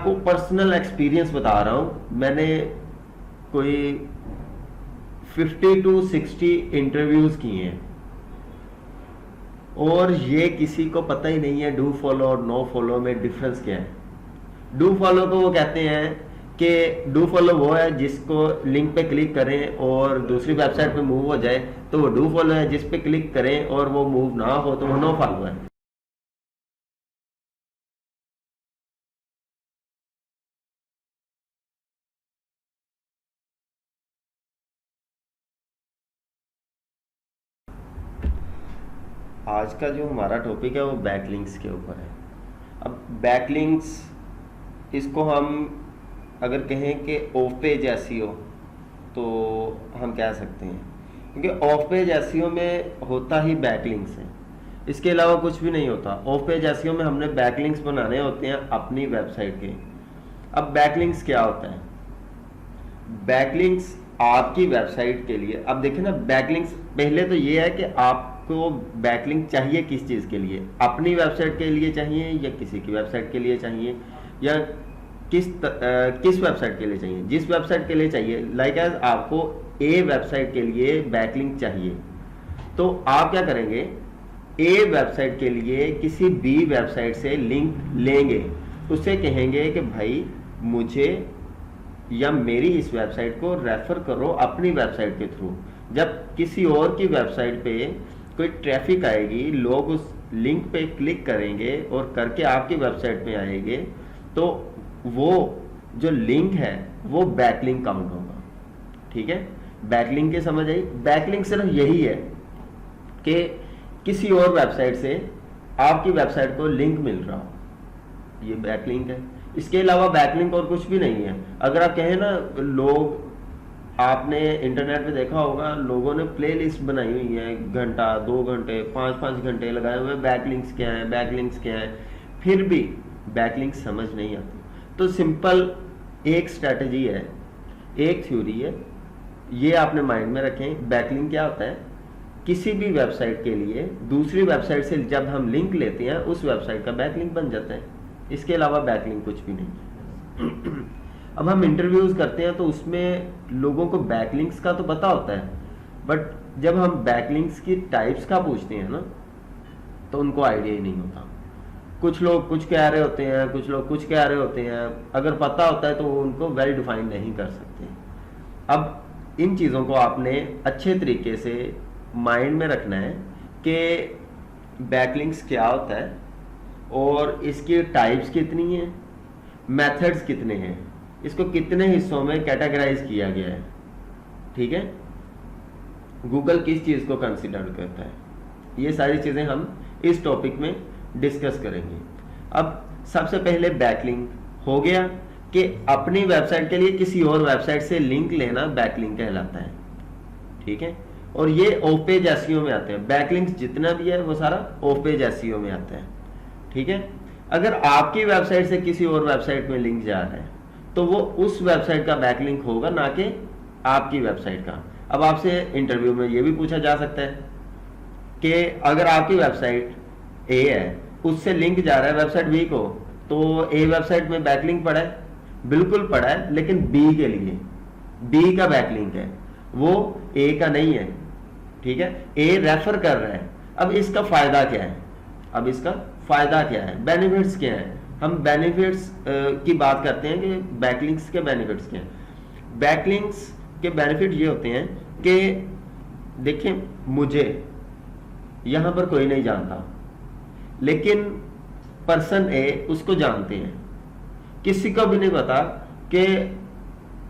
आपको personal experience बता रहा हूं। मैंने कोई 50 टू 60 इंटरव्यूज किए हैं और ये किसी को पता ही नहीं है डू फॉलो और नो फॉलो में डिफरेंस क्या है। डू फॉलो को वो कहते हैं कि डू फॉलो वो है जिसको लिंक पे क्लिक करें और दूसरी वेबसाइट पे मूव हो जाए तो वो डू फॉलो है, जिस पे क्लिक करें और वो मूव ना हो तो वो नो फॉलो है। आज का जो हमारा टॉपिक है वो बैकलिंक्स के ऊपर है। अब बैकलिंक्स, इसको हम अगर कहें कि ऑफ पेज एसईओ तो हम कह सकते हैं, क्योंकि ऑफ पेज एसईओ में होता ही बैकलिंक्स है, इसके अलावा कुछ भी नहीं होता। ऑफ पेज एसईओ में हमने बैकलिंक्स बनाने होते हैं अपनी वेबसाइट के। अब बैकलिंक्स क्या होता है? बैकलिंक्स आपकी वेबसाइट के लिए, अब देखिए ना, बैकलिंक्स पहले तो ये है कि आपको बैकलिंक चाहिए किस चीज़ के लिए, अपनी वेबसाइट के लिए चाहिए या किसी की वेबसाइट के लिए चाहिए या किस वेबसाइट के लिए चाहिए। जिस वेबसाइट के लिए चाहिए, लाइक एज आपको ए वेबसाइट के लिए बैकलिंक चाहिए तो आप क्या करेंगे, ए वेबसाइट के लिए किसी बी वेबसाइट से लिंक लेंगे, उससे कहेंगे कि भाई मुझे या मेरी इस वेबसाइट को रेफर करो अपनी वेबसाइट के थ्रू। जब किसी और की वेबसाइट पे कोई ट्रैफिक आएगी, लोग उस लिंक पे क्लिक करेंगे और करके आपकी वेबसाइट पे आएंगे, तो वो जो लिंक है वो बैकलिंक काउंट होगा। ठीक है, बैकलिंक की समझ आई। बैकलिंक सिर्फ यही है कि किसी और वेबसाइट से आपकी वेबसाइट को लिंक मिल रहा हो, ये बैकलिंक है। इसके अलावा बैकलिंक और कुछ भी नहीं है। अगर आप कहें ना, लोग, आपने इंटरनेट पे देखा होगा, लोगों ने प्लेलिस्ट बनाई हुई है, घंटा 2 घंटे 5-5 घंटे लगाए हुए, बैकलिंक्स क्या है, बैकलिंक्स क्या है, फिर भी बैकलिंक्स समझ नहीं आती। तो सिंपल एक स्ट्रेटजी है, एक थ्योरी है, ये आपने माइंड में रखें। बैकलिंक क्या होता है? किसी भी वेबसाइट के लिए दूसरी वेबसाइट से जब हम लिंक लेते हैं उस वेबसाइट का बैकलिंक बन जाता है। इसके अलावा बैकलिंक कुछ भी नहीं। अब हम इंटरव्यूज करते हैं तो उसमें लोगों को बैकलिंक्स का तो पता होता है, बट जब हम बैकलिंक्स की टाइप्स का पूछते हैं ना तो उनको आइडिया ही नहीं होता। कुछ लोग कुछ कह रहे होते हैं, कुछ लोग कुछ कह रहे होते हैं, अगर पता होता है तो वो उनको वेल डिफाइन नहीं कर सकते। अब इन चीज़ों को आपने अच्छे तरीके से माइंड में रखना है कि बैकलिंक्स क्या होता है और इसकी टाइप्स कितनी हैं, मेथड्स कितने हैं, इसको कितने हिस्सों में कैटेगराइज किया गया है। ठीक है, गूगल किस चीज़ को कंसिडर करता है, ये सारी चीज़ें हम इस टॉपिक में डिस्कस करेंगे। अब सबसे पहले बैकलिंक हो गया कि अपनी वेबसाइट के लिए किसी और वेबसाइट से लिंक लेना बैकलिंक कहलाता है। ठीक है, और ये ऑफ पेज एसईओ में आते हैं। बैकलिंक्स जितना भी है वो सारा ऑफ पेज एसईओ में आता है। ठीक है, अगर आपकी वेबसाइट से किसी और वेबसाइट में लिंक जा रहा है तो वो उस वेबसाइट का बैकलिंक होगा, ना कि आपकी वेबसाइट का। अब आपसे इंटरव्यू में ये भी पूछा जा सकता है कि अगर आपकी वेबसाइट ए है, उससे लिंक जा रहा है वेबसाइट बी को, तो ए वेबसाइट में बैकलिंक पड़ा है, बिल्कुल पड़ा है, लेकिन बी के लिए, बी का बैकलिंक है, वो ए का नहीं है। ठीक है, ए रेफर कर रहा है। अब इसका फायदा क्या है? अब इसका फायदा क्या है, बेनिफिट्स क्या है? हम बेनिफिट्स की बात करते हैं कि बैकलिंक्स के बेनिफिट्स क्या हैं। बैकलिंक्स के बेनिफिट ये होते हैं कि देखिए, मुझे यहां पर कोई नहीं जानता, लेकिन पर्सन ए उसको जानते हैं। किसी को भी नहीं पता कि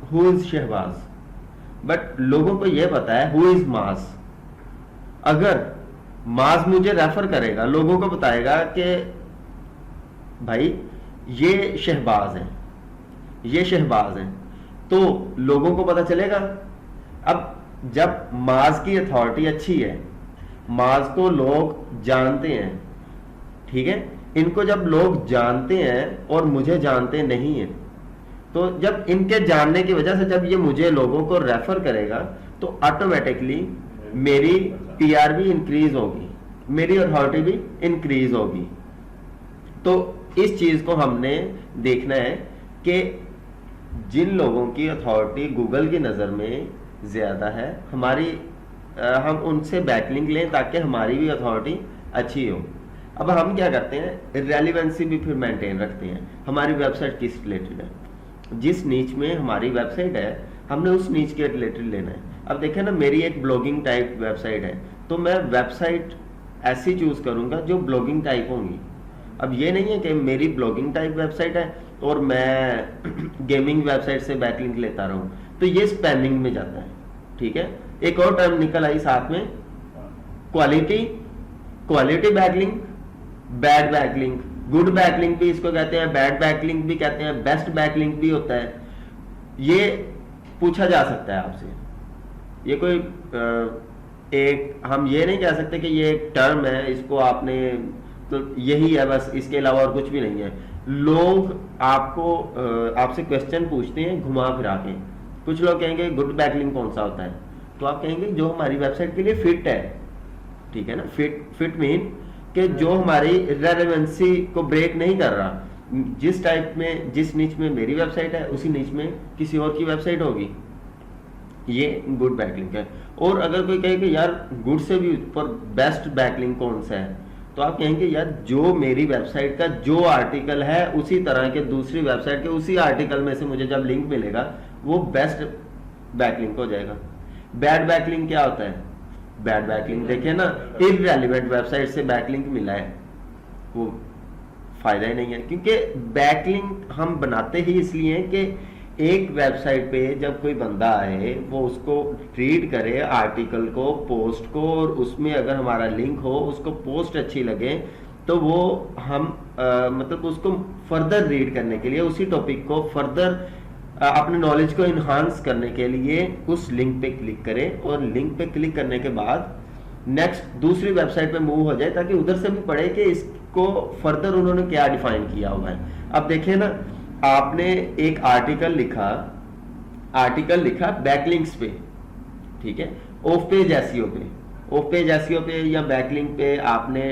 हु इज शहबाज, बट लोगों को यह पता है हु इज माज। अगर माज मुझे रेफर करेगा, लोगों को बताएगा कि भाई ये शहबाज है, ये शहबाज है, तो लोगों को पता चलेगा। अब जब माज की अथॉरिटी अच्छी है, माज को लोग जानते हैं, ठीक है, इनको जब लोग जानते हैं और मुझे जानते नहीं है, तो जब इनके जानने की वजह से जब ये मुझे लोगों को रेफर करेगा तो ऑटोमेटिकली मेरी पीआर भी इंक्रीज होगी, मेरी अथॉरिटी भी इंक्रीज होगी। तो इस चीज को हमने देखना है कि जिन लोगों की अथॉरिटी गूगल की नज़र में ज़्यादा है, हम उनसे बैकलिंक लें ताकि हमारी भी अथॉरिटी अच्छी हो। अब हम क्या करते हैं, रेलिवेंसी भी फिर मेंटेन रखते हैं। हमारी वेबसाइट किस रिलेटेड है, जिस नीच में हमारी वेबसाइट है हमने उस नीच के रिलेटेड लेना है। अब देखें ना, मेरी एक ब्लॉगिंग टाइप वेबसाइट है तो मैं वेबसाइट ऐसी चूज़ करूँगा जो ब्लॉगिंग टाइप होंगी। अब ये नहीं है कि मेरी ब्लॉगिंग टाइप वेबसाइट है और मैं गेमिंग वेबसाइट से बैकलिंक लेता रहूँ, तो ये स्पैमिंग में जाता है। ठीक है, एक और टर्म निकल आई साथ में, quality backlink, bad backlink, good backlink भी इसको कहते हैं, बैड बैकलिंक भी कहते हैं, बेस्ट बैकलिंक भी होता है। ये पूछा जा सकता है आपसे, ये कोई एक हम ये नहीं कह सकते कि ये एक टर्म है, इसको आपने तो यही है बस, इसके अलावा और कुछ भी नहीं है। लोग आपसे क्वेश्चन पूछते हैं घुमा फिरा के। कुछ लोग कहेंगे गुड बैकलिंक कौन सा होता है, तो आप कहेंगे जो हमारी वेबसाइट के लिए फिट है। ठीक है ना, फिट मीन कि जो हमारी रेलेवेंसी को ब्रेक नहीं कर रहा। जिस टाइप में, जिस नीच में मेरी वेबसाइट है उसी नीच में किसी और की वेबसाइट होगी, ये गुड बैकलिंक है। और अगर कोई कहे कि यार गुड से भी ऊपर बेस्ट बैकलिंक कौन सा है, तो आप कहेंगे यार जो मेरी वेबसाइट का जो आर्टिकल है उसी तरह के दूसरी वेबसाइट के उसी आर्टिकल में से मुझे जब लिंक मिलेगा वो बेस्ट बैकलिंक हो जाएगा। बैड बैकलिंक क्या होता है, बैड बैकलिंक देखिए ना, इररेलेवेंट वेबसाइट से बैकलिंक मिला है, वो फायदा ही नहीं है। क्योंकि बैकलिंक हम बनाते ही इसलिए हैं कि एक वेबसाइट पे जब कोई बंदा आए वो उसको रीड करे आर्टिकल को, पोस्ट को, और उसमें अगर हमारा लिंक हो, उसको पोस्ट अच्छी लगे, तो वो हम मतलब उसको फर्दर रीड करने के लिए, उसी टॉपिक को फर्दर अपने नॉलेज को इन्हांस करने के लिए उस लिंक पे क्लिक करें, और लिंक पे क्लिक करने के बाद नेक्स्ट दूसरी वेबसाइट पे मूव हो जाए, ताकि उधर से भी पढ़े कि इसको फर्दर उन्होंने क्या डिफाइन किया हुआ है। अब देखिए ना, आपने एक आर्टिकल लिखा बैकलिंक्स पे, ठीक है, ऑफ पेज एसईओ पे या बैकलिंक पे आपने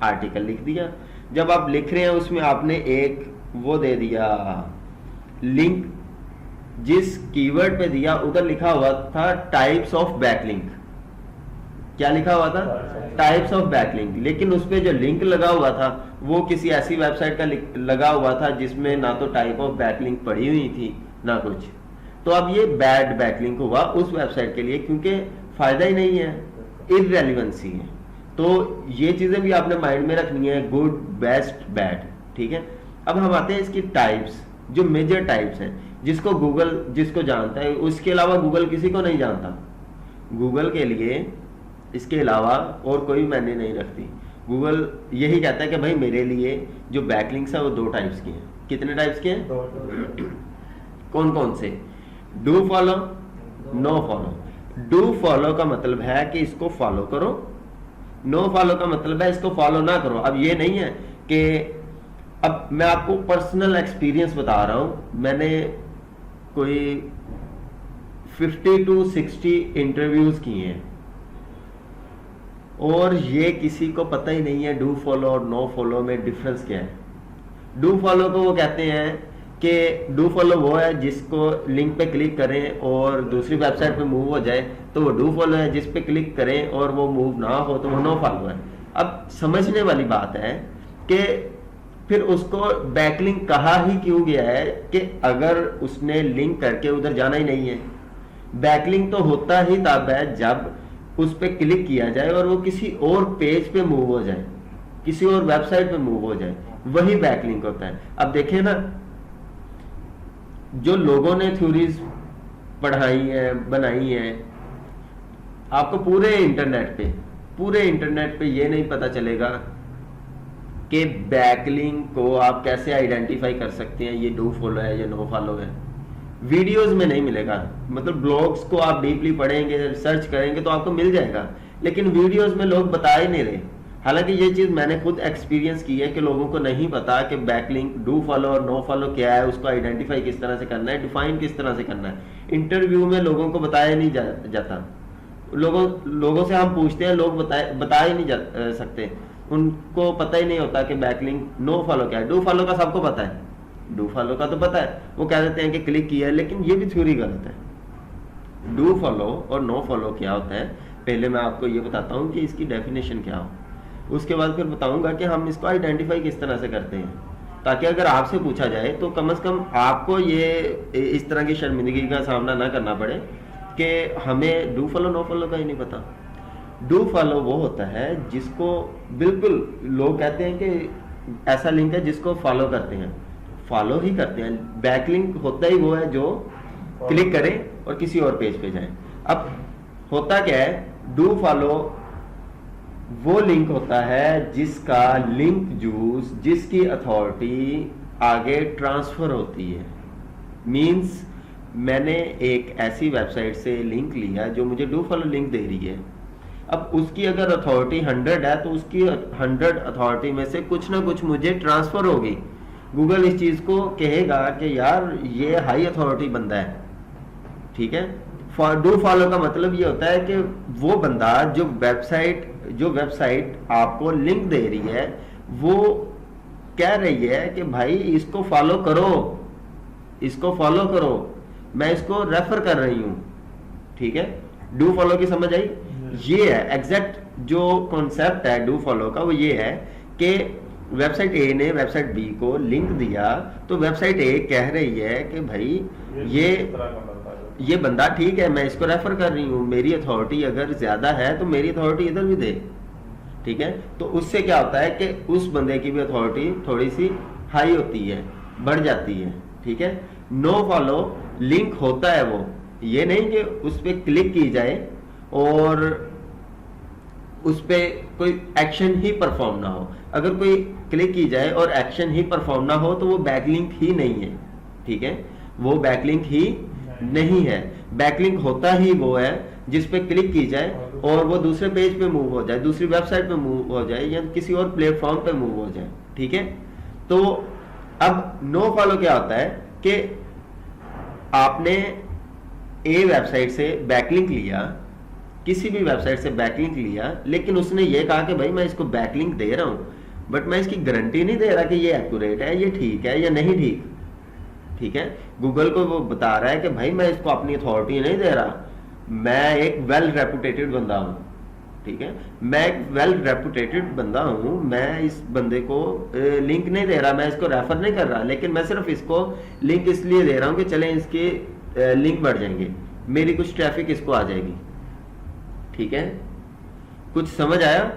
आर्टिकल लिख दिया। जब आप लिख रहे हैं उसमें आपने एक वो दे दिया लिंक, जिस कीवर्ड पे दिया उधर लिखा हुआ था टाइप्स ऑफ बैकलिंक। क्या लिखा हुआ था, टाइप्स ऑफ बैकलिंक, लेकिन उस पे जो लिंक लगा हुआ था वो किसी ऐसी वेबसाइट का लगा हुआ था जिसमें ना तो टाइप ऑफ बैकलिंक पड़ी हुई थी ना कुछ। तो अब ये बैड बैकलिंक हुआ उस वेबसाइट के लिए, क्योंकि फायदा ही नहीं है, इररेलेवेंसी है। तो ये चीजें भी आपने माइंड में रखनी है, गुड, बेस्ट, बैड। ठीक है, अब हम आते हैं इसकी टाइप्स, जो मेजर टाइप्स हैं, जिसको गूगल जिसको जानता है, उसके अलावा गूगल किसी को नहीं जानता। गूगल के लिए इसके अलावा और कोई मैंने नहीं रखती। गूगल यही कहता है कि भाई मेरे लिए जो बैकलिंक्स है वो 2 टाइप्स की हैं। कितने टाइप्स के हैं? कौन कौन से? Do follow, no follow. Do follow का मतलब है कि इसको फॉलो करो, नो फॉलो का मतलब है इसको फॉलो ना करो। अब ये नहीं है कि, अब मैं आपको पर्सनल एक्सपीरियंस बता रहा हूं, मैंने कोई 50 to 60 इंटरव्यूज किए हैं, और ये किसी को पता ही नहीं है डू फॉलो और नो फॉलो में डिफरेंस क्या है। डू फॉलो को वो कहते हैं कि डू फॉलो वो है जिसको लिंक पे क्लिक करें और दूसरी वेबसाइट पे मूव हो जाए तो वो डू फॉलो है, जिस पे क्लिक करें और वो मूव ना हो तो वो नो फॉलो है। अब समझने वाली बात है कि फिर उसको बैकलिंक कहा ही क्यों गया है कि अगर उसने लिंक करके उधर जाना ही नहीं है। बैकलिंक तो होता ही तब है जब उस पे क्लिक किया जाए और वो किसी और पेज पे मूव हो जाए, किसी और वेबसाइट पे मूव हो जाए, वही बैकलिंक होता है। अब देखें ना, जो लोगों ने थ्योरीज पढ़ाई है, बनाई है, आपको पूरे इंटरनेट पे ये नहीं पता चलेगा कि बैकलिंक को आप कैसे आइडेंटिफाई कर सकते हैं, ये डू फॉलो है या नो फॉलो है। वीडियोस में नहीं मिलेगा, मतलब ब्लॉग्स को आप डीपली पढ़ेंगे, सर्च करेंगे तो आपको मिल जाएगा, लेकिन वीडियोस में लोग बता ही नहीं रहे। हालांकि ये चीज मैंने खुद एक्सपीरियंस की है कि लोगों को नहीं पता कि बैकलिंक, डू फॉलो और नो फॉलो क्या है, उसको आइडेंटिफाई किस तरह से करना है, डिफाइन किस तरह से करना है। इंटरव्यू में लोगों को बताया नहीं जाता। लोगों से हम पूछते हैं, लोग बता ही नहीं सकते, उनको पता ही नहीं होता कि बैकलिंक, नो फॉलो क्या है। डू फॉलो का सबको पता है, डू फॉलो का तो पता है, वो कह देते हैं कि क्लिक किया है, लेकिन ये भी थ्योरी गलत है। डू फॉलो और नो फॉलो क्या होता है, पहले मैं आपको ये बताता हूँ कि इसकी डेफिनेशन क्या हो, उसके बाद फिर बताऊंगा कि हम इसको आइडेंटिफाई किस तरह से करते हैं, ताकि अगर आपसे पूछा जाए तो कम से कम आपको ये इस तरह की शर्मिंदगी का सामना ना करना पड़े कि हमें डू फॉलो नो फॉलो का ही नहीं पता। डू फॉलो वो होता है जिसको बिल्कुल लोग कहते हैं कि ऐसा लिंक है जिसको फॉलो करते हैं, फॉलो ही करते हैं। बैकलिंक होता ही वो है जो क्लिक करें और किसी और पेज पे जाएं। अब होता क्या है, डू फॉलो वो लिंक होता है जिसका लिंक जूस, जिसकी अथॉरिटी आगे ट्रांसफर होती है। मींस मैंने एक ऐसी वेबसाइट से लिंक लिया जो मुझे डू फॉलो लिंक दे रही है, अब उसकी अगर अथॉरिटी 100 है तो उसकी 100 अथॉरिटी में से कुछ ना कुछ मुझे ट्रांसफर होगी। गूगल इस चीज को कहेगा कि यार ये हाई अथॉरिटी बंदा है, ठीक है। डू फॉलो का मतलब ये होता है कि वो बंदा जो वेबसाइट आपको लिंक दे रही है वो कह रही है कि भाई इसको फॉलो करो, इसको फॉलो करो, मैं इसको रेफर कर रही हूं, ठीक है। डू फॉलो की समझ आई? ये है एग्जैक्ट जो कॉन्सेप्ट है डू फॉलो का, वो ये है कि वेबसाइट ए ने वेबसाइट बी को लिंक दिया तो वेबसाइट ए कह रही है कि भाई ये बंदा ठीक है, मैं इसको रेफर कर रही हूँ, मेरी अथॉरिटी अगर ज्यादा है तो मेरी अथॉरिटी इधर भी दे, ठीक है। तो उससे क्या होता है कि उस बंदे की भी अथॉरिटी थोड़ी सी हाई होती है, बढ़ जाती है, ठीक है। नो फॉलो लिंक होता है वो, ये नहीं कि उस पर क्लिक की जाए और उस पर कोई एक्शन ही परफॉर्म ना हो। अगर कोई क्लिक की जाए और एक्शन ही परफॉर्म ना हो तो वो बैकलिंक ही नहीं है, ठीक है, वो बैकलिंक ही नहीं है। बैकलिंक होता ही वो है जिस पे क्लिक की जाए और वो दूसरे पेज पे मूव हो जाए, दूसरी वेबसाइट पे मूव हो जाए या किसी और प्लेटफॉर्म पे मूव हो जाए, ठीक है। तो अब नो फॉलो क्या होता है कि आपने ए वेबसाइट से बैकलिंक लिया, किसी भी वेबसाइट से बैकलिंक लिया, लेकिन उसने ये कहा कि भाई मैं इसको बैकलिंक दे रहा हूं बट मैं इसकी गारंटी नहीं दे रहा कि ये एक्यूरेट है, ये ठीक है या नहीं ठीक, ठीक है। गूगल को वो बता रहा है कि भाई मैं इसको अपनी अथॉरिटी नहीं दे रहा, मैं एक वेल रेपुटेटेड बंदा हूं, ठीक है, मैं एक वेल रेपुटेटेड बंदा हूं, मैं इस बंदे को लिंक नहीं दे रहा, मैं इसको रेफर नहीं कर रहा, लेकिन मैं सिर्फ इसको लिंक इसलिए दे रहा हूं कि चले इसके लिंक बढ़ जाएंगे, मेरी कुछ ट्रैफिक इसको आ जाएगी, ठीक है। कुछ समझ आया?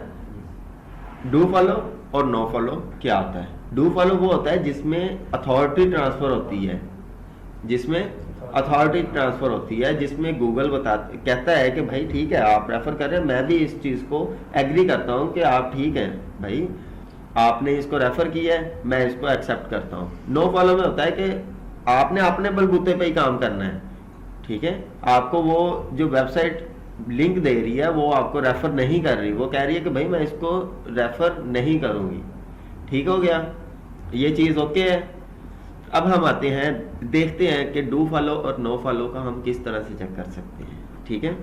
डू फॉलो और नो फॉलो क्या होता है? डू फॉलो वो होता है जिसमें अथॉरिटी ट्रांसफर होती है, जिसमें अथॉरिटी ट्रांसफर होती है, जिसमें गूगल कहता है कि भाई ठीक है आप रेफर कर रहे हैं, मैं भी इस चीज को एग्री करता हूं कि आप ठीक हैं भाई, आपने इसको रेफर किया है, मैं इसको एक्सेप्ट करता हूं। नो फॉलो में होता है कि आपने अपने बलबूते पे ही काम करना है, ठीक है, आपको वो जो वेबसाइट लिंक दे रही है वो आपको रेफर नहीं कर रही, वो कह रही है कि भाई मैं इसको रेफर नहीं करूंगी, ठीक हो गया, ये चीज ओके है। अब हम आते हैं, देखते हैं कि डू फॉलो और नो फॉलो का हम किस तरह से चेक कर सकते हैं, ठीक है।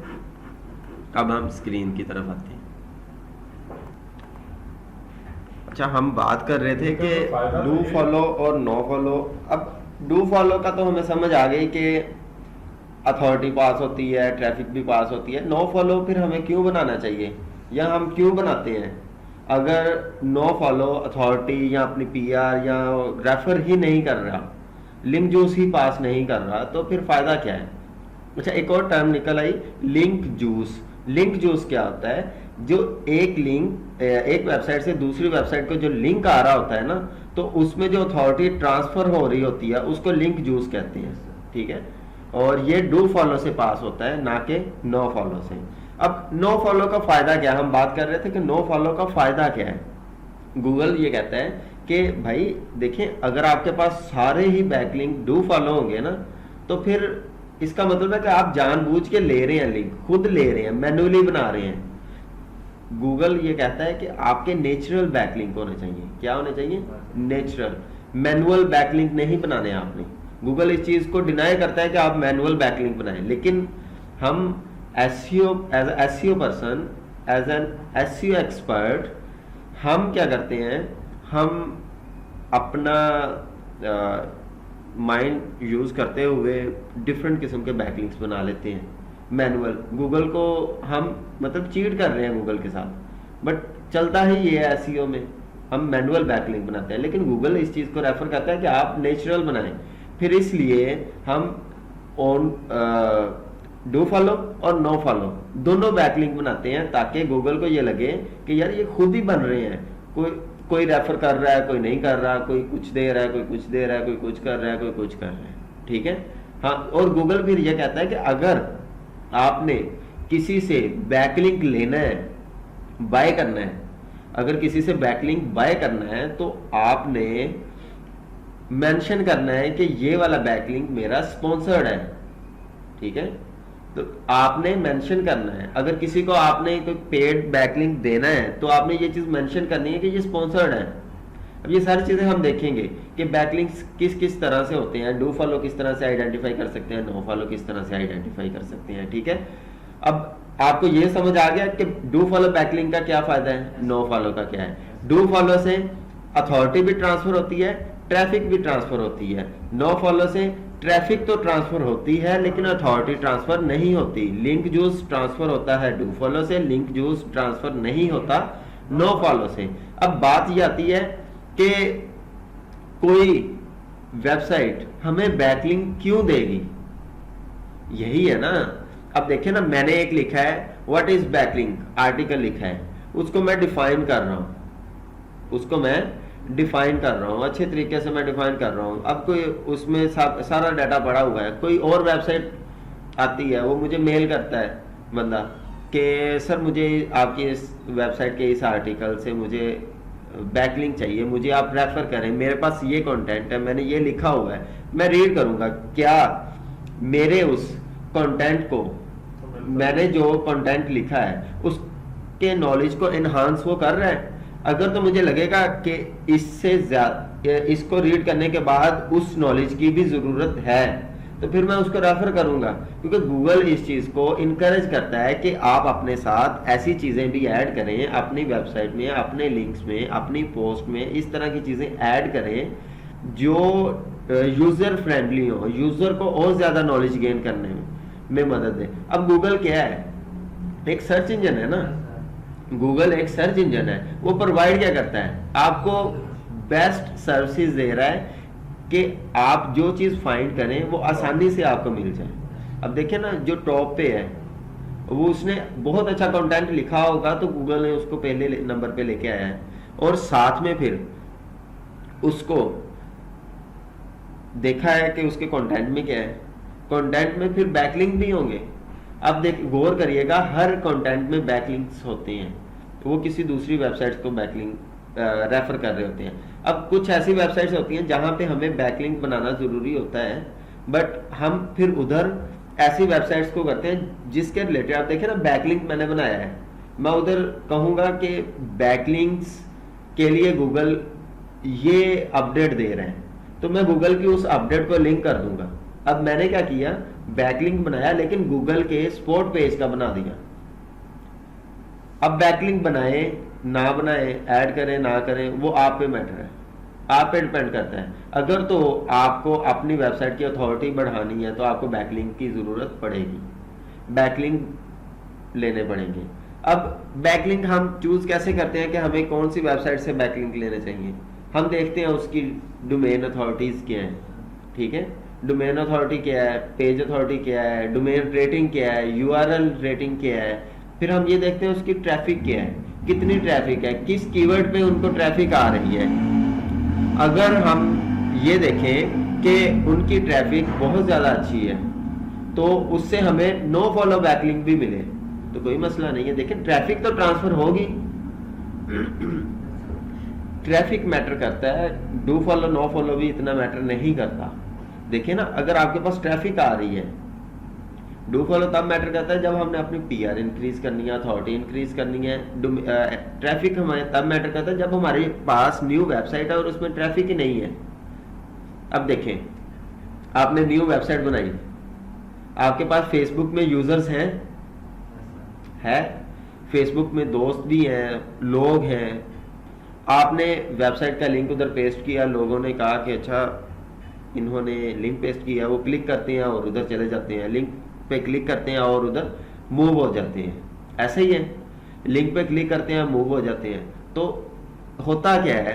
अब हम स्क्रीन की तरफ आते हैं। अच्छा, हम बात कर रहे थे कि डू फॉलो और नो फॉलो। अब डू फॉलो का तो हमें समझ आ गई कि अथॉरिटी पास होती है, ट्रैफिक भी पास होती है। नो फॉलो फिर हमें क्यों बनाना चाहिए या हम क्यों बनाते हैं? अगर नो फॉलो अथॉरिटी या अपनी पीआर या रेफर ही नहीं कर रहा, लिंक जूस ही पास नहीं कर रहा, तो फिर फायदा क्या है? अच्छा, एक और टर्म निकल आई, लिंक जूस। लिंक जूस क्या होता है? जो एक लिंक, एक वेबसाइट से दूसरी वेबसाइट को जो लिंक आ रहा होता है ना, तो उसमें जो अथॉरिटी ट्रांसफर हो रही होती है उसको लिंक जूस कहते हैं, ठीक है। और ये डू फॉलो से पास होता है, ना कि नो फॉलो से। अब नो फॉलो का फायदा क्या है? हम बात कर रहे थे कि नो फॉलो का फायदा क्या है। गूगल ये कहता है कि भाई देखिए, अगर आपके पास सारे ही बैकलिंक डू फॉलो होंगे ना, तो फिर इसका मतलब है कि आप जानबूझ के ले रहे हैं लिंक, खुद ले रहे हैं, मैन्युअली बना रहे हैं। गूगल ये कहता है कि आपके नेचुरल बैकलिंक होने चाहिए। क्या होने चाहिए? नेचुरल। मैनुअल बैकलिंक नहीं बनाने आपने। गूगल इस चीज को डिनाई करता है कि आप मैनुअल बैकलिंक बनाएं, लेकिन हम SEO as SEO person, as an SEO expert, हम क्या करते हैं, हम अपना माइंड यूज़ करते हुए डिफरेंट किस्म के बैकलिंक्स बना लेते हैं मैनुअल। गूगल को हम मतलब चीट कर रहे हैं गूगल के साथ, बट चलता ही ये है एसईओ में, हम मैनुअल बैकलिंक बनाते हैं, लेकिन गूगल इस चीज़ को रेफर करता है कि आप नेचुरल बनाएं। फिर इसलिए हम ऑन डू फॉलो और नो फॉलो दोनों बैकलिंक बनाते हैं, ताकि गूगल को ये लगे कि यार ये खुद ही बन रहे हैं, कोई रेफर कर रहा है, कोई नहीं कर रहा, कोई कुछ दे रहा है, कोई कुछ दे रहा है, कोई कुछ कर रहा है, कोई कुछ कर रहा है। ठीक है, हाँ। और गूगल फिर ये कहता है कि अगर आपने किसी से बैकलिंक लेना है, बाय करना है, अगर किसी से बैकलिंक बाय करना है तो आपने मेंशन करना है कि ये वाला बैकलिंक मेरा स्पॉन्सर्ड है। ठीक है, तो आपने मेंशन करना है। अगर किसी को आपने कोई पेड बैकलिंक देना है तो आपने ये चीज मेंशन करनी है कि ये स्पॉन्सर्ड है। अब ये सारी चीजें हम देखेंगे कि बैकलिंक्स किस किस तरह से होते हैं, डू फॉलो किस तरह से आइडेंटिफाई कर सकते हैं, नो फॉलो किस तरह से आइडेंटिफाई कर सकते हैं। ठीक है, अब आपको ये समझ आ गया कि डू फॉलो बैकलिंक का क्या फायदा है, नो फॉलो का क्या है। डू फॉलो से अथॉरिटी भी ट्रांसफर होती है, ट्रैफिक भी ट्रांसफर होती है। नो फॉलो से ट्रैफिक तो ट्रांसफर होती है लेकिन अथॉरिटी ट्रांसफर नहीं होती। लिंक जूस ट्रांसफर होता है डू फॉलो से, लिंक जूस ट्रांसफर नहीं होता नो फॉलो से। अब बात ये आती है कि कोई वेबसाइट हमें बैकलिंक क्यों देगी, यही है ना। अब देखिए ना, मैंने एक लिखा है व्हाट इज बैकलिंक, आर्टिकल लिखा है, उसको मैं डिफाइन कर रहा हूं, अच्छे तरीके से मैं डिफाइन कर रहा हूं। अब कोई उसमें सारा डाटा पड़ा हुआ है, कोई और वेबसाइट आती है, वो मुझे मेल करता है बंदा कि सर मुझे आपकी इस वेबसाइट के इस आर्टिकल से मुझे बैकलिंक चाहिए, मुझे आप रेफर करें, मेरे पास ये कंटेंट है, मैंने ये लिखा हुआ है, मैं रीड करूंगा, क्या मेरे उस कंटेंट को, मैंने जो कंटेंट लिखा है उसके नॉलेज को एनहांस वो कर रहा है। अगर तो मुझे लगेगा कि इससे ज्यादा, इसको रीड करने के बाद उस नॉलेज की भी जरूरत है, तो फिर मैं उसको रेफर करूंगा, क्योंकि गूगल इस चीज को इनकरेज करता है कि आप अपने साथ ऐसी चीजें भी ऐड करें अपनी वेबसाइट में, अपने लिंक्स में, अपनी पोस्ट में, इस तरह की चीजें ऐड करें जो यूजर फ्रेंडली हो, यूजर को और ज्यादा नॉलेज गेन करने में मदद दे। अब गूगल क्या है, एक सर्च इंजन है ना, गूगल एक सर्च इंजन है। वो प्रोवाइड क्या करता है, आपको बेस्ट सर्विसेज दे रहा है कि आप जो चीज फाइंड करें वो आसानी से आपको मिल जाए। अब देखिए ना, जो टॉप पे है वो उसने बहुत अच्छा कंटेंट लिखा होगा तो गूगल ने उसको पहले नंबर पे लेके आया है, और साथ में फिर उसको देखा है कि उसके कंटेंट में क्या है, कंटेंट में फिर बैकलिंक भी होंगे। अब गौर करिएगा, हर कंटेंट में बैकलिंक्स होते हैं, वो किसी दूसरी वेबसाइट को बैकलिंक रेफर कर रहे होते हैं। अब कुछ ऐसी वेबसाइट्स होती हैं जहां पे हमें बैकलिंक बनाना जरूरी होता है, बट हम फिर उधर ऐसी वेबसाइट्स को करते हैं जिसके रिलेटेड, आप देखिए ना, बैकलिंक मैंने बनाया है, मैं उधर कहूंगा कि बैकलिंक्स के लिए गूगल ये अपडेट दे रहे हैं, तो मैं गूगल की उस अपडेट को लिंक कर दूंगा। अब मैंने क्या किया, बैकलिंक बनाया लेकिन गूगल के स्पॉट पेज का बना दिया। अब बैकलिंक बनाए ना बनाए, ऐड करें ना करें, वो आप पे मैटर है, आप पे डिपेंड करता है। अगर तो आपको अपनी वेबसाइट की अथॉरिटी बढ़ानी है तो आपको बैकलिंक की जरूरत पड़ेगी, बैकलिंक लेने पड़ेंगे। अब बैकलिंक हम चूज कैसे करते हैं कि हमें कौन सी वेबसाइट से बैकलिंक लेने चाहिए, हम देखते हैं उसकी डोमेन अथॉरिटीज क्या है। ठीक है, डोमेन अथॉरिटी क्या है, पेज अथॉरिटी क्या है, डोमेन रेटिंग क्या है, यूआरएल रेटिंग क्या है, फिर हम ये देखते हैं उसकी ट्रैफिक क्या है, कितनी ट्रैफिक है, किस कीवर्ड पे उनको ट्रैफिक आ रही है। अगर हम ये देखें कि उनकी ट्रैफिक बहुत ज्यादा अच्छी है तो उससे हमें नो फॉलो बैकलिंक भी मिले तो कोई मसला नहीं है। देखिए ट्रैफिक तो ट्रांसफर होगी, ट्रैफिक मैटर करता है, डू फॉलो नो फॉलो भी इतना मैटर नहीं करता। देखिए ना, अगर आपके पास ट्रैफिक आ रही है, डू फॉलो तब मैटर करता है जब हमने अपनी पीआर इंक्रीज करनी है, अथॉरिटी इंक्रीज करनी है। ट्रैफिक हमें तब मैटर करता है जब हमारे पास न्यू वेबसाइट है और उसमें ट्रैफिक ही नहीं है। अब देखें, आपने न्यू वेबसाइट बनाई, आपके पास फेसबुक में यूजर्स हैं, है फेसबुक में दोस्त भी हैं, लोग हैं, आपने वेबसाइट का लिंक उधर पेस्ट किया, लोगों ने कहा कि अच्छा इन्होंने लिंक पेस्ट किया, वो क्लिक करते हैं और उधर चले जाते हैं, लिंक पे क्लिक करते हैं और उधर मूव हो जाते हैं। ऐसे ही है, लिंक पे क्लिक करते हैं मूव हो जाते हैं। तो होता क्या है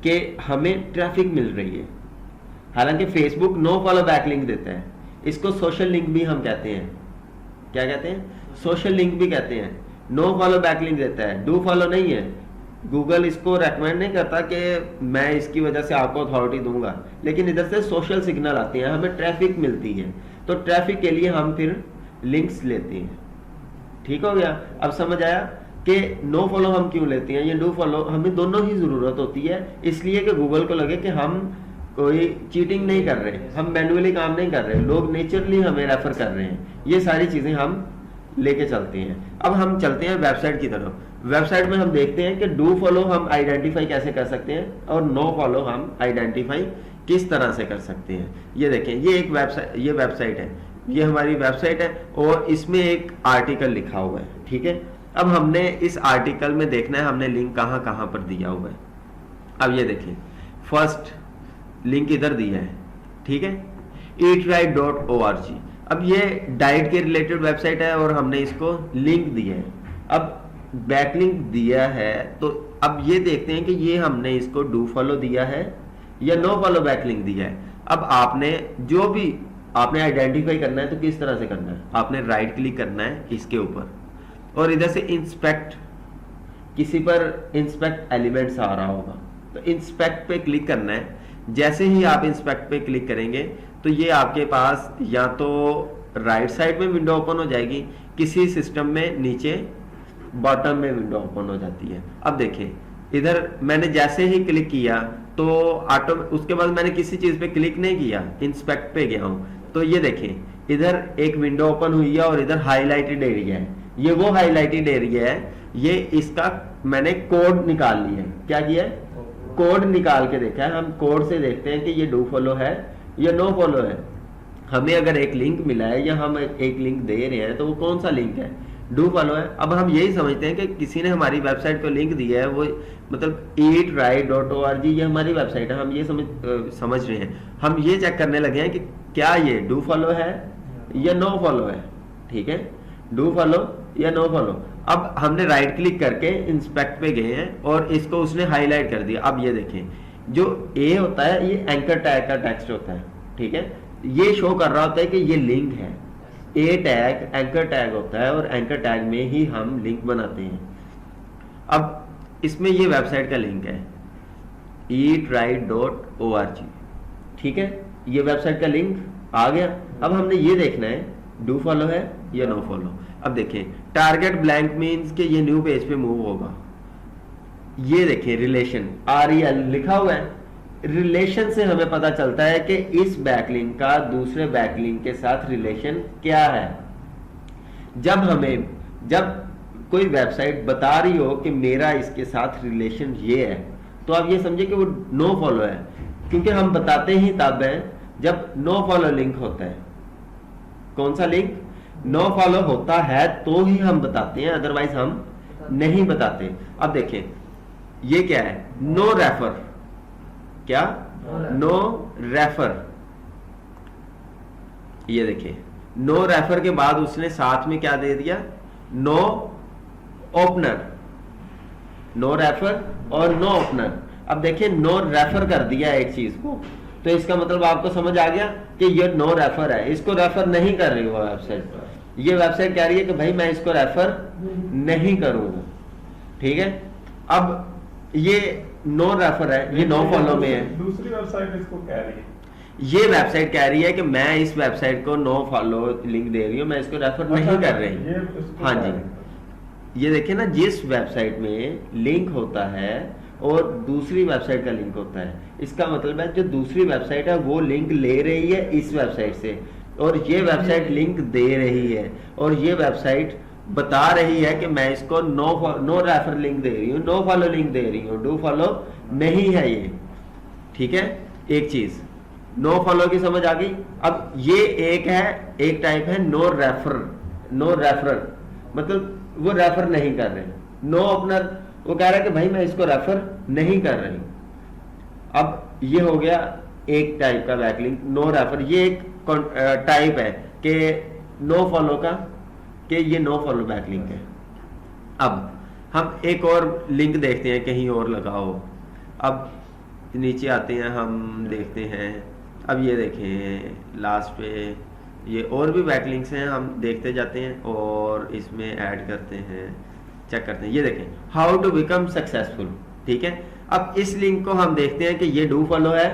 कि हमें ट्रैफिक मिल रही है, हालांकि Facebook no follow backlink देता है, इसको सोशल लिंक भी हम कहते हैं। क्या कहते हैं? सोशल लिंक भी कहते हैं। नो फॉलो बैक लिंक देता है, डू फॉलो नहीं है। गूगल इसको रेकमेंड नहीं करता कि मैं इसकी वजह से आपको अथॉरिटी दूंगा, लेकिन इधर से सोशल सिग्नल आती है, हमें ट्रैफिक मिलती है, तो ट्रैफिक के लिए हम फिर लिंक्स लेते हैं। ठीक हो गया? अब समझ आया कि नो फॉलो हम क्यों लेते हैं, ये डू फॉलो हमें दोनों ही जरूरत होती है, इसलिए कि गूगल को लगे कि हम कोई चीटिंग नहीं कर रहे, हम मैन्युअली काम नहीं कर रहे, लोग नेचुरली हमें रेफर कर रहे हैं। ये सारी चीजें हम लेके चलते हैं। अब हम चलते हैं वेबसाइट की तरफ। वेबसाइट में हम देखते हैं कि डू फॉलो हम आइडेंटिफाई कैसे कर सकते हैं और नो फॉलो हम आइडेंटिफाई किस तरह से कर सकते हैं। ये देखें, ये एक वेबसाइट है, ये हमारी वेबसाइट है और इसमें एक आर्टिकल लिखा हुआ है। ठीक है, अब हमने इस आर्टिकल में देखना है हमने लिंक कहां कहां पर दिया हुआ है। अब ये देखें, फर्स्ट लिंक इधर दिया है, ठीक है, eatright.org। अब ये डाइट के रिलेटेड वेबसाइट है और हमने इसको लिंक दिया है। अब बैकलिंक दिया है, तो अब ये देखते हैं कि ये हमने इसको डू फॉलो दिया है या नो फॉलो बैकलिंक दिया है। अब आपने जो भी आपने आइडेंटिफाई करना है तो किस तरह से करना है, आपने राइट क्लिक करना है इसके ऊपर और इधर से इंस्पेक्ट, किसी पर इंस्पेक्ट एलिमेंट्स आ रहा होगा तो इंस्पेक्ट पे क्लिक करना है। जैसे ही आप इंस्पेक्ट पे क्लिक करेंगे तो ये आपके पास या तो राइट साइड में विंडो ओपन हो जाएगी, किसी सिस्टम में नीचे बॉटम में विंडो ओपन हो जाती है। अब देखें, इधर मैंने जैसे ही क्लिक किया तो उसके बाद मैंने किसी चीज पे क्लिक नहीं किया, इंस्पेक्ट पे गया हूं तो ये देखें इधर एक विंडो ओपन हुई है और इधर हाईलाइटेड एरिया है। ये वो हाईलाइटेड एरिया है, ये इसका मैंने कोड निकाल लिया है। क्या किया है? कोड निकाल के देखा है। हम कोड से देखते हैं कि ये डू फॉलो है या नो फॉलो है। हमें अगर एक लिंक मिला है या हम एक लिंक दे रहे हैं तो वो कौन सा लिंक है? डू फॉलो है। अब हम यही समझते हैं कि किसी ने हमारी वेबसाइट पे लिंक दिया है, वो मतलब eatright.org ये हमारी वेबसाइट है, हम ये समझ रहे हैं। हम ये चेक करने लगे हैं कि क्या ये डू फॉलो है या नो फॉलो है। ठीक है, डू फॉलो या नो फॉलो। अब हमने राइट क्लिक करके इंस्पेक्ट पे गए हैं और इसको उसने हाईलाइट कर दिया। अब ये देखें, जो ए होता है ये एंकर टैग का टेक्स्ट होता है। ठीक है, ये शो कर रहा होता है कि ये लिंक है। ए टैग एंकर टैग होता है और एंकर टैग में ही हम लिंक बनाते हैं। अब इसमें ये वेबसाइट का लिंक है eatright.org। ठीक है, ये वेबसाइट का लिंक आ गया। अब हमने ये देखना है डू फॉलो है या नो फॉलो। अब देखें, टारगेट ब्लैंक मींस कि ये न्यू पेज पे मूव होगा। ये देखें, रिलेशन REL लिखा हुआ है। रिलेशन से हमें पता चलता है कि इस बैकलिंक का दूसरे बैकलिंक के साथ रिलेशन क्या है। जब कोई वेबसाइट बता रही हो कि मेरा इसके साथ रिलेशन ये है, तो आप ये समझे कि वो नो फॉलो है, क्योंकि हम बताते ही तब है जब नो फॉलो लिंक होता है। कौन सा लिंक? नो फॉलो होता है तो ही हम बताते हैं, अदरवाइज हम नहीं बताते। अब देखें, ये क्या है? No refer. क्या? No refer. ये देखिए, नो रेफर के बाद उसने साथ में क्या दे दिया? No opener. नो रेफर और नो ओपनर। अब देखिए, नो रेफर कर दिया एक चीज को, तो इसका मतलब आपको समझ आ गया कि ये नो रेफर है, इसको रेफर नहीं कर रही वो वेबसाइट। ये वेबसाइट कह रही है कि भाई मैं इसको रेफर नहीं करूंगा। ठीक है, अब ये नो रेफर है, ये नो फॉलो में है। दूसरी वेबसाइट इसको कह रही है, ये वेबसाइट कह रही है कि मैं इस वेबसाइट को नो फॉलो लिंक दे रही हूँ, मैं इसको रेफर नहीं कर रही। हाँ जी, ये देखिए ना, जिस वेबसाइट में लिंक होता है और दूसरी वेबसाइट का लिंक होता है, इसका मतलब है जो दूसरी वेबसाइट है वो लिंक ले रही है इस वेबसाइट से, और ये वेबसाइट लिंक दे रही है, और ये वेबसाइट बता रही है कि मैं इसको नो रेफर लिंक दे रही हूँ, नो फॉलो लिंक दे रही हूँ, डू फॉलो नहीं है ये। ठीक है, एक चीज नो फॉलो की समझ आ गई। अब ये एक टाइप है नो रेफरर, मतलब वो रेफर नहीं कर रहे। नो ओपनर, वो कह रहा है कि भाई मैं इसको रेफर नहीं कर रही। अब ये हो गया एक टाइप का बैकलिंक, नो रेफर, ये एक टाइप है कि नो फॉलो का, कि ये नो फॉलो बैकलिंक है। अब हम एक और लिंक देखते हैं कहीं और लगाओ। अब नीचे आते हैं, हम देखते हैं, अब ये देखें लास्ट पे ये और भी बैकलिंक्स हैं, हम देखते जाते हैं और इसमें ऐड करते हैं, चेक करते हैं। ये देखें, हाउ टू बिकम सक्सेसफुल, ठीक है। अब इस लिंक को हम देखते हैं कि ये डू फॉलो है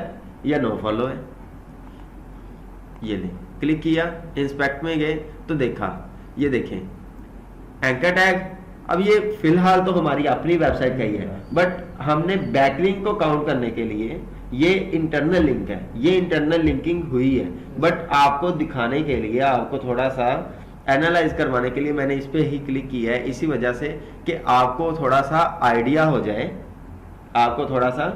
या नो फॉलो है। ये लिंक क्लिक किया, इंस्पेक्ट में गए तो देखा, ये देखें एंकर टैग। अब ये फिलहाल तो हमारी अपनी वेबसाइट का ही है, बट हमने बैकलिंक को काउंट करने के लिए ये इंटरनल लिंक है, ये इंटरनल लिंकिंग हुई है, बट आपको दिखाने के लिए, आपको थोड़ा सा एनालाइज करवाने के लिए मैंने इस पे ही क्लिक किया है, इसी वजह से कि आपको थोड़ा सा आइडिया हो जाए, आपको थोड़ा सा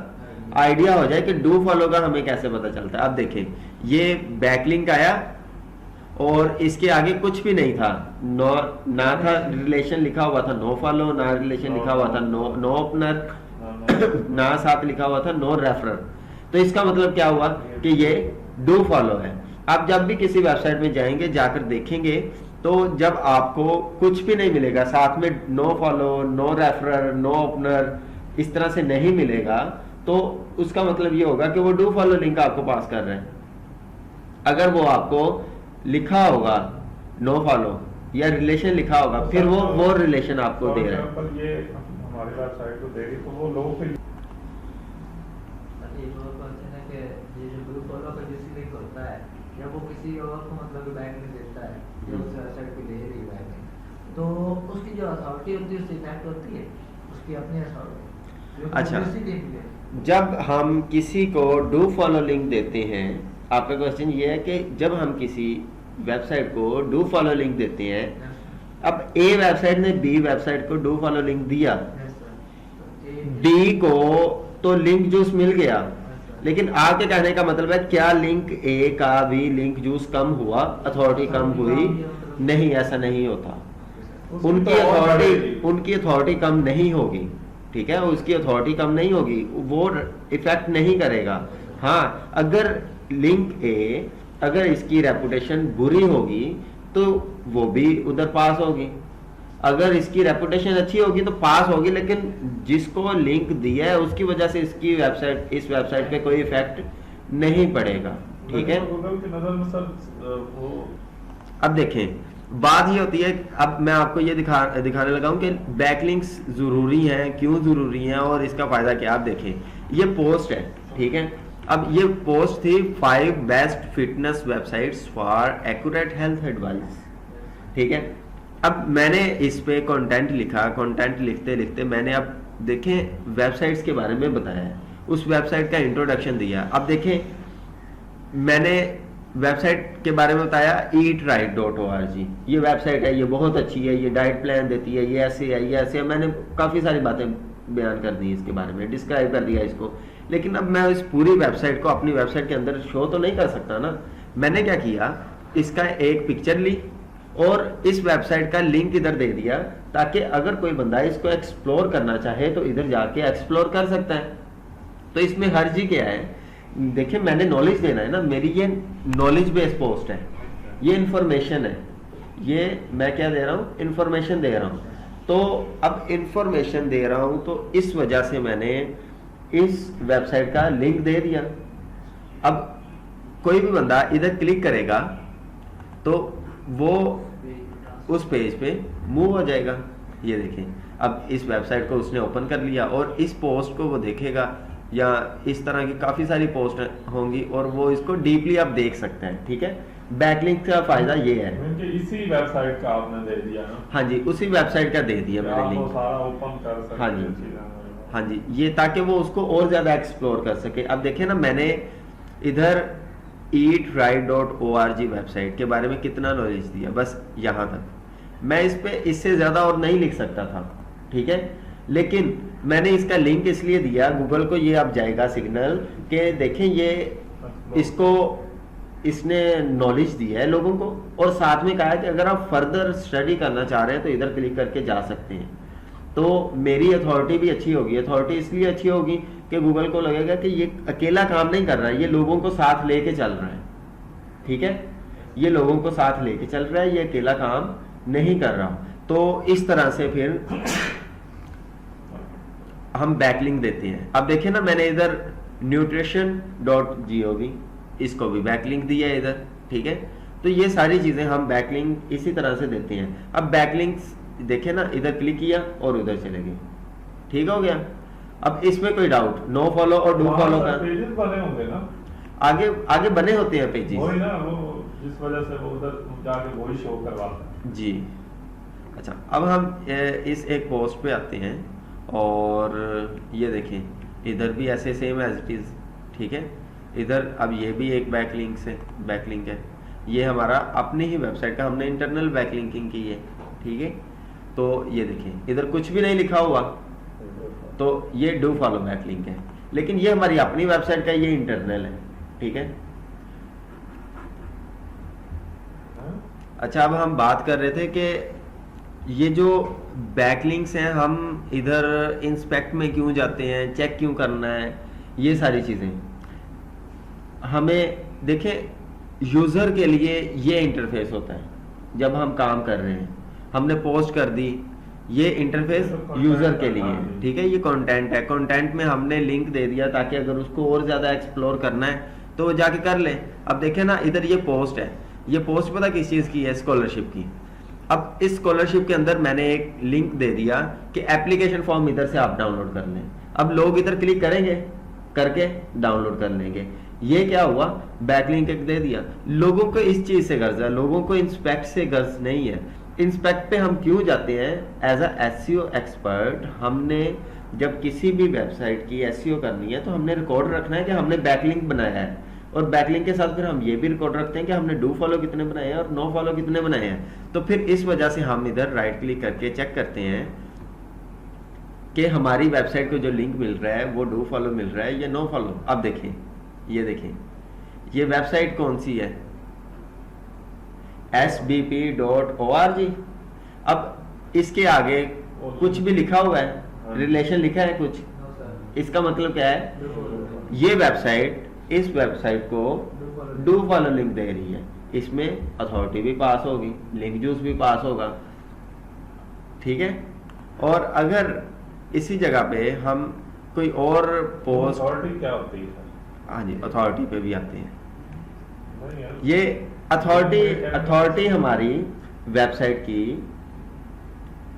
आइडिया हो जाए कि डू फॉलो का हमें कैसे पता चलता है। अब देखें, ये बैकलिंक आया और इसके आगे कुछ भी नहीं था, नो ना था रिलेशन लिखा हुआ था नो फॉलो, ना रिलेशन लिखा हुआ था नो ओपनर, ना साथ लिखा हुआ था नो रेफरर। तो इसका मतलब क्या हुआ कि ये डू फॉलो है। आप जब भी किसी वेबसाइट में जाएंगे, जाकर देखेंगे, तो जब आपको कुछ भी नहीं मिलेगा, साथ में no follow, no referrer, no opener इस तरह से नहीं मिलेगा, तो उसका मतलब ये होगा कि वो डू फॉलो लिंक आपको पास कर रहे हैं। अगर वो आपको लिखा होगा नो फॉलो या रिलेशन लिखा होगा, फिर वो रिलेशन आपको दे रहा है। पर ये हमारी वेबसाइट को दे रही, तो वो लोगों के होता है या वो किसी और को मतलब बैंक में देता है या उस वेबसाइट पे दे रही है, तो उसकी जो अथॉरिटी होती है, उसकी इफेक्ट होती है, उसकी अपनी अथॉरिटी। अच्छा, जब हम किसी को डू फॉलो लिंक देते हैं, आपका क्वेश्चन ये है कि जब हम किसी वेबसाइट को डू फॉलो लिंक देते हैं, अब ए वेबसाइट ने बी वेबसाइट को डू फॉलो लिंक दिया, डी को तो लिंक जूस मिल गया, लेकिन आपके कहने का मतलब है क्या लिंक ए का भी लिंक जूस कम हुआ, अथॉरिटी कम हुई? नहीं, ऐसा नहीं होता। उनकी अथॉरिटी कम नहीं होगी, ठीक है, उसकी अथॉरिटी कम नहीं होगी, वो इफेक्ट नहीं करेगा। हाँ, अगर लिंक ए, अगर इसकी रेपुटेशन बुरी होगी तो वो भी उधर पास होगी, अगर इसकी रेपुटेशन अच्छी होगी तो पास होगी, लेकिन जिसको लिंक दिया है उसकी वजह से इसकी वेबसाइट, इस वेबसाइट पे कोई इफेक्ट नहीं पड़ेगा, ठीक है। गूगल की नजर में सर वो अब देखें, बात ये होती है, अब मैं आपको ये दिखाने लगा हूं कि बैकलिंक्स जरूरी हैं, क्यों जरूरी हैं और इसका फायदा क्या। आप देखें, ये पोस्ट है, ठीक है। अब ये पोस्ट थी 5 best fitness websites for accurate health advice, ठीक है। अब मैंने इस पे कंटेंट लिखा, कंटेंट लिखते लिखते मैंने अब देखें वेबसाइट्स के बारे में बताया है, उस वेबसाइट का इंट्रोडक्शन दिया। अब देखें, मैंने वेबसाइट के बारे में बताया eatright.org, ये वेबसाइट है, ये बहुत अच्छी है, ये डाइट प्लान देती है, ये ऐसे है, ये ऐसे है। मैंने काफ़ी सारी बातें बयान कर दी इसके बारे में, डिस्क्राइब कर दिया इसको, लेकिन अब मैं इस पूरी वेबसाइट को अपनी वेबसाइट के अंदर शो तो नहीं कर सकता ना। मैंने क्या किया, इसका एक पिक्चर ली और इस वेबसाइट का लिंक इधर दे दिया, ताकि अगर कोई बंदा इसको एक्सप्लोर करना चाहे तो इधर जाके एक्सप्लोर कर सकता है। तो इसमें हर्जी क्या है, देखिए मैंने नॉलेज देना है ना, मेरी ये नॉलेज बेस्ड पोस्ट है, ये इंफॉर्मेशन है, ये मैं क्या दे रहा हूँ, इंफॉर्मेशन दे रहा हूँ। तो अब इंफॉर्मेशन दे रहा हूँ, तो इस वजह से मैंने इस वेबसाइट का लिंक दे दिया। अब कोई भी बंदा इधर क्लिक करेगा तो वो उस पेज पे मूव हो जाएगा। ये देखें, अब इस वेबसाइट को उसने ओपन कर लिया और इस पोस्ट को वो देखेगा, या इस तरह की काफ़ी सारी पोस्ट होंगी और वो इसको डीपली आप देख सकते हैं, ठीक है। बैकलिंक का फायदा ये है, इसी वेबसाइट का आपने दे दिया ना? हाँ जी, उसी वेबसाइट का दे दिया मैंने लिंक, सारा ओपन कर सकते। हाँ जी, हाँ जी, ये ताकि वो उसको और ज़्यादा एक्सप्लोर कर सके। अब देखें ना, मैंने इधर eatright.org वेबसाइट के बारे में कितना नॉलेज दिया, बस यहाँ तक। मैं इस पे इससे ज़्यादा और नहीं लिख सकता था, ठीक है, लेकिन मैंने इसका लिंक इसलिए दिया गूगल को, ये अब जाएगा सिग्नल कि देखें ये इसको इसने नॉलेज दी है लोगों को, और साथ में कहा है कि अगर आप फर्दर स्टडी करना चाह रहे हैं तो इधर क्लिक करके जा सकते हैं। तो मेरी अथॉरिटी भी अच्छी होगी। अथॉरिटी इसलिए अच्छी होगी कि गूगल को लगेगा कि ये अकेला काम नहीं कर रहा है, ये लोगों को साथ लेके चल रहा है। ठीक है, ये लोगों को साथ लेके चल रहा है, ये अकेला काम नहीं कर रहा। तो इस तरह से फिर हम बैकलिंक देते हैं। अब देखिए ना, मैंने इधर nutrition.gov इसको भी बैकलिंक दिया है इधर। ठीक है, तो ये सारी चीजें हम बैकलिंक इसी तरह से देते हैं। अब बैकलिंक्स देखे ना, इधर क्लिक किया और उधर चले गए। ठीक हो गया। अब इसमें कोई डाउट, नो फॉलो और डू फॉलो का पेजेस बने होंगे ना, आगे आगे बने होते हैं पेजेस। वही ना, वो जिस वजह से वो उधर जाके वही शो करवाता है। जी अच्छा, अब हम इस एक पोस्ट पे आते हैं और ये देखें इधर भी ऐसे सेम एज इट इज। ठीक है, इधर अब ये भी एक बैकलिंक है। ये हमारा अपनी ही वेबसाइट का हमने इंटरनल बैकलिंकिंग की है। ठीक है, तो ये देखें इधर कुछ भी नहीं लिखा हुआ, तो ये डू फॉलो बैकलिंक है। लेकिन ये हमारी अपनी वेबसाइट का, ये इंटरनल है। ठीक है, अच्छा अब हम बात कर रहे थे कि ये जो बैकलिंक्स हैं, हम इधर इंस्पेक्ट में क्यों जाते हैं, चेक क्यों करना है, ये सारी चीज़ें हमें देखें। यूज़र के लिए ये इंटरफेस होता है। जब हम काम कर रहे हैं, हमने पोस्ट कर दी, ये इंटरफेस यूज़र के लिए है। ठीक है, ये कंटेंट है। कंटेंट में हमने लिंक दे दिया ताकि अगर उसको और ज़्यादा एक्सप्लोर करना है तो वो जाके कर ले। अब देखें ना, इधर ये पोस्ट है। ये पोस्ट पता किस चीज़ की है? स्कॉलरशिप की। अब इस स्कॉलरशिप के अंदर मैंने एक लिंक दे दिया कि एप्लीकेशन फॉर्म इधर से आप डाउनलोड कर लें। अब लोग इधर क्लिक करेंगे, करके डाउनलोड कर लेंगे। ये क्या हुआ? बैकलिंक एक दे दिया। लोगों को इस चीज से गर्ज है, लोगों को इंस्पेक्ट से गर्ज नहीं है। इंस्पेक्ट पे हम क्यों जाते हैं? एज अ एसईओ एक्सपर्ट, हमने जब किसी भी वेबसाइट की एसईओ करनी है तो हमने रिकॉर्ड रखना है कि हमने बैकलिंक बनाया है, और बैकलिंक के साथ फिर हम ये भी रिकॉर्ड रखते हैं कि हमने डू फॉलो कितने बनाए हैं और नो फॉलो कितने बनाए हैं। तो फिर इस वजह से हम इधर राइट क्लिक करके चेक करते हैं कि हमारी वेबसाइट को जो लिंक मिल रहा है वो डू फॉलो मिल रहा है या नो फॉलो। अब देखें, ये देखें, ये वेबसाइट कौन सी है? sbp.org। अब इसके आगे कुछ भी लिखा हुआ है, रिलेशन लिखा है कुछ, नो सर, इसका मतलब क्या है? Do follow. ये वेबसाइट इस वेबसाइट को डू फॉलो लिंक दे रही है। इसमें अथॉरिटी भी पास होगी, लिंक जूस भी पास होगा। ठीक है, और अगर इसी जगह पे हम कोई और पोस्ट, अथॉरिटी क्या होती है? हाँ जी, अथॉरिटी पे भी आते हैं। नहीं यार, ये अथॉरिटी हमारी वेबसाइट की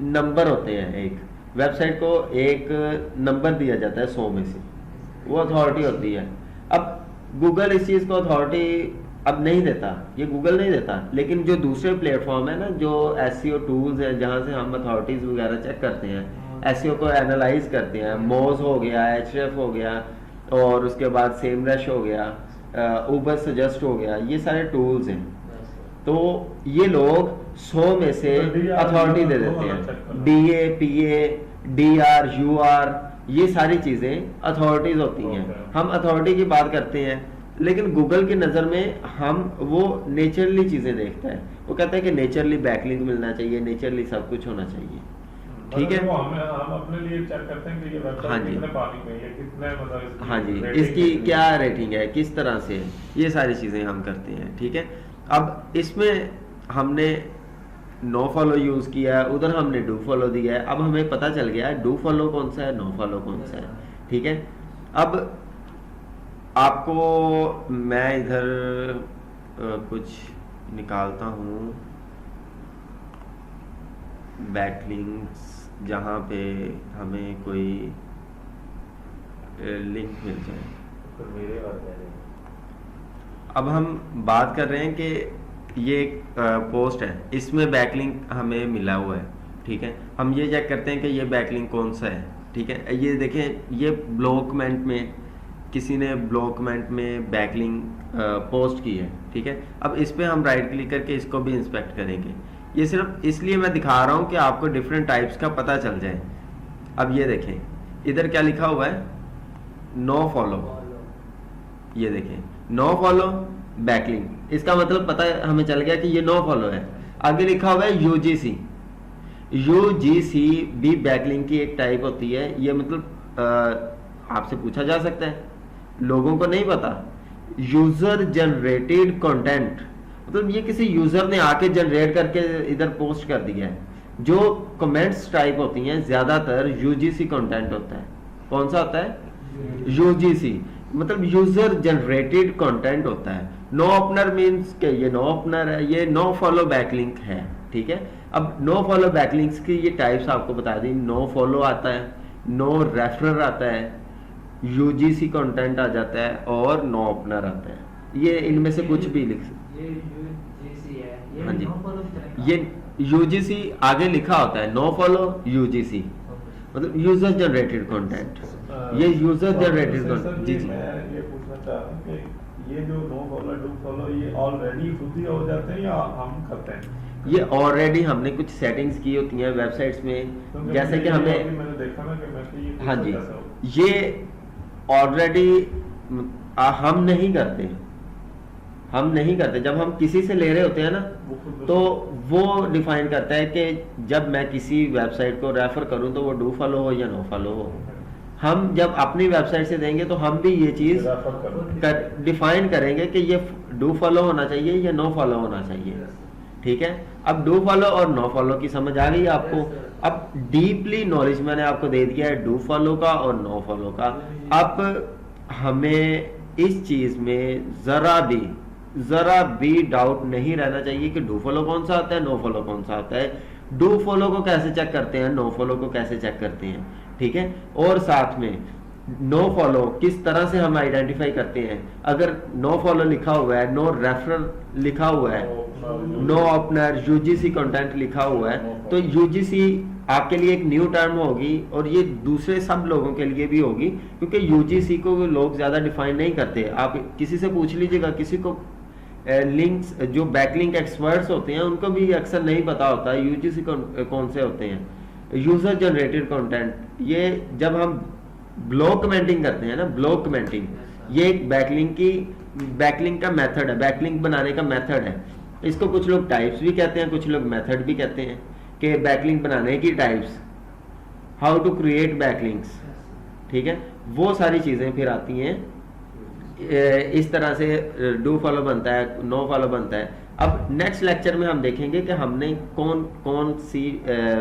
नंबर होते हैं। एक वेबसाइट को एक नंबर दिया जाता है 100 में से, वो अथॉरिटी होती है। अब गूगल इस चीज़ को अथॉरिटी अब नहीं देता, ये गूगल नहीं देता, लेकिन जो दूसरे प्लेटफॉर्म है ना, जो एसईओ टूल्स हैं जहाँ से हम अथॉरिटीज़ वगैरह चेक करते हैं, एसईओ को एनालाइज करते हैं, मोज हो गया, एचरेफ हो गया, और उसके बाद सेमरश हो गया, ऊबर सजेस्ट हो गया, ये सारे टूल्स हैं। तो ये लोग 100 में से अथॉरिटी दे देते हैं। DA, PA, DR, UR, ये सारी चीजें अथॉरिटीज होती हैं। हम अथॉरिटी की बात करते हैं, लेकिन गूगल की नज़र में हम वो नेचरली चीजें देखता है। वो कहता है कि नेचरली बैकलिंक मिलना चाहिए, नेचरली सब कुछ होना चाहिए। ठीक है, वो हम अपने लिए चेक करते हैं कि ये वेबसाइट हाँ जी, कितने पानी में है, कितने मतलब इसकी हाँ जी, रेटिंग इसकी कितनी क्या है। रेटिंग है, किस तरह से है, ये सारी चीज़ें हम करते हैं। ठीक है, अब इसमें हमने नो फॉलो यूज़ किया है, उधर हमने डू फॉलो दिया है। अब हमें पता चल गया है डू फॉलो कौन सा है, नो फॉलो कौन सा है। ठीक है, अब आपको मैं इधर कुछ निकालता हूँ बैकलिंक्स, जहाँ पे हमें कोई लिंक मिल जाए। तो मेरे और मेरे अब हम बात कर रहे हैं कि ये एक पोस्ट है, इसमें बैकलिंक हमें मिला हुआ है। ठीक है, हम ये चेक करते हैं कि ये बैकलिंक कौन सा है। ठीक है, ये देखें, ये ब्लॉकमेंट में किसी ने ब्लॉकमेंट में बैकलिंक पोस्ट की है। ठीक है, अब इस पे हम राइट क्लिक करके इसको भी इंस्पेक्ट करेंगे। ये सिर्फ इसलिए मैं दिखा रहा हूँ कि आपको डिफरेंट टाइप्स का पता चल जाए। अब ये देखें, इधर क्या लिखा हुआ है? No follow. ये देखें, नो फॉलो बैकलिंक, इसका मतलब पता हमें चल गया कि ये नो फॉलो है। आगे लिखा हुआ है UGC। UGC भी बैकलिंक की एक टाइप होती है। ये मतलब आपसे पूछा जा सकता है, लोगों को नहीं पता। यूजर जनरेटेड कंटेंट मतलब ये किसी यूजर ने आके जनरेट करके इधर पोस्ट कर दिया है। जो कमेंट्स टाइप होती हैं ज्यादातर UGC कंटेंट होता है। कौन सा होता है? UGC मतलब यूजर जनरेटेड कंटेंट होता है। नो ओपनर मींस के ये नो ओपनर है, ये नो फॉलो बैकलिंक है। ठीक है, अब नो फॉलो बैकलिंक्स की ये टाइप्स आपको बता दी। नो फॉलो आता है, नो रेफरर आता है, UGC कंटेंट आ जाता है और नो ओपनर आता है। ये इनमें से कुछ भी लिख सकते। ये UGC है, ये हाँ जी, no follow की तरह का। ये UGC आगे लिखा होता है, नो फॉलो UGC मतलब यूजर जनरेटेड कंटेंट। ये यूजर जनरेटेड कंटेंट। जी जी, मैं ये पूछना चाह रहा हूँ कि ये जो नो फॉलो डू फॉलो ये ऑलरेडी खुद ही हो जाते हैं या हम करते हैं? ये ऑलरेडी हमने कुछ सेटिंग्स की होती हैं वेबसाइट्स में, क्योंकि जैसे कि मैंने हमें देखा ना कि मैं ये हाँ जी, कैसे हो? ये ऑलरेडी हम नहीं करते। हम नहीं करते, जब हम किसी से ले रहे होते हैं ना वो खुद तो वो डिफाइन करता है कि जब मैं किसी वेबसाइट को रेफर करूं तो वो डू फॉलो हो या नो फॉलो हो। हम जब अपनी वेबसाइट से देंगे तो हम भी ये चीज रेफर करो। डिफाइन करेंगे कि ये डू फॉलो होना चाहिए या नो फॉलो होना चाहिए। ठीक है, अब डू फॉलो और नो फॉलो की समझ आ गई आपको। अब डीपली नॉलेज मैंने आपको दे दिया है डू फॉलो का और नो फॉलो का। अब हमें इस चीज में जरा भी डाउट नहीं रहना चाहिए कि डू फॉलो कौन सा आता है, नो फॉलो कौन सा आता है। डू फॉलो को कैसे चेक करते हैं, नो फॉलो को कैसे चेक करते हैं। ठीक है, और साथ में नो फॉलो किस तरह से हम आइडेंटिफाई करते हैं। अगर नो फॉलो लिखा हुआ है, नो रेफरल लिखा हुआ है, नो ओपनर, UGC कंटेंट लिखा हुआ है, तो UGC आपके लिए एक न्यू टर्म होगी और ये दूसरे सब लोगों के लिए भी होगी, क्योंकि UGC को लोग ज्यादा डिफाइन नहीं करते। आप किसी से पूछ लीजिएगा, किसी को लिंक्स जो बैकलिंक एक्सपर्ट्स होते हैं उनको भी अक्सर नहीं पता होता UGC कौन से होते हैं। यूजर जनरेटेड कंटेंट, ये जब हम ब्लॉग कमेंटिंग करते हैं ना, ब्लॉग कमेंटिंग ये एक बैकलिंक का मेथड है, बैकलिंक बनाने का मेथड है। इसको कुछ लोग टाइप्स भी कहते हैं, कुछ लोग मेथड भी कहते हैं कि बैकलिंक बनाने की types, how to create backlinks. ठीक है, वो सारी चीजें फिर आती हैं। इस तरह से डू फॉलो बनता है, नो फॉलो बनता है। अब नेक्स्ट लेक्चर में हम देखेंगे कि हमने कौन कौन सी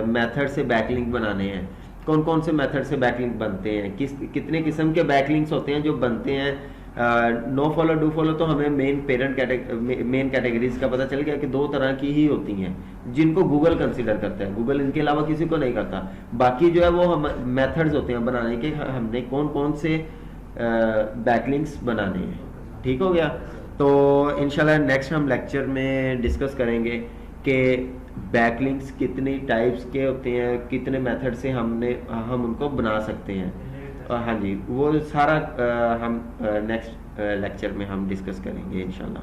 मेथड से बैकलिंक बनाने हैं, कौन कौन से मेथड से बैकलिंक बनते हैं, कितने किस्म के बैकलिंक्स होते हैं जो बनते हैं। नो फॉलो डू फॉलो तो हमें मेन कैटेगरीज का पता चल गया कि 2 तरह की ही होती हैं जिनको गूगल कंसीडर करता है। गूगल इनके अलावा किसी को नहीं करता। बाकी जो है वो हम मेथड्स होते हैं बनाने के, हमने कौन कौन से बैकलिंक्स बनाने हैं। ठीक हो गया, तो इंशाल्लाह नेक्स्ट हम लेक्चर में डिस्कस करेंगे कि बैकलिंक्स कितनी टाइप्स के होते हैं, कितने मेथड से हम उनको बना सकते हैं। हाँ जी, वो सारा हम नेक्स्ट लेक्चर में हम डिस्कस करेंगे इंशाल्लाह।